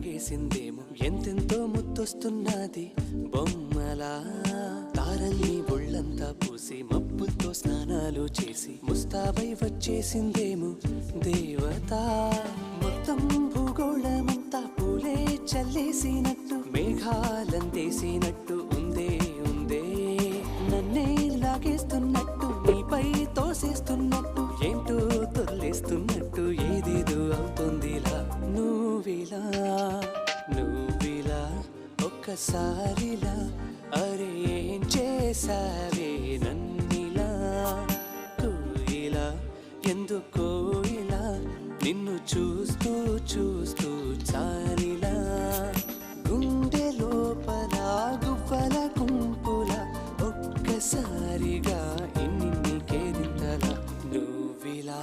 లాగేసిందేమో ఎంతెంతో ముద్దొస్తున్నది బొమ్మలా తారల్ని ఒళ్ళంతా పూసి మబ్బులతో స్నానాలు చేసి ముస్తాబై వచ్చేసిందేమో దేవత మొత్తం భూగోళమంతా పూలే చల్లేసినట్టు మేఘాలందేసినట్టు ఉందే ఉందే నన్నే లాగేస్తున్నట్టు నీపై తోసేస్తున్నట్టు ఏంటో తొల్లేస్తున్నట్టు ఏదేదో అవుతుందిలా నువ్విలా ఒక్కసారిలా అరే ఏం చేసావే నన్నిలా కోయిలా ఎందుకో ఇలా నిన్ను చూస్తూ చూస్తూ చాలిలా గుండె లోపల గువ్వల గుంపుల ఒక్కసారిగా ఇన్ని కేరింతలా నువ్విలా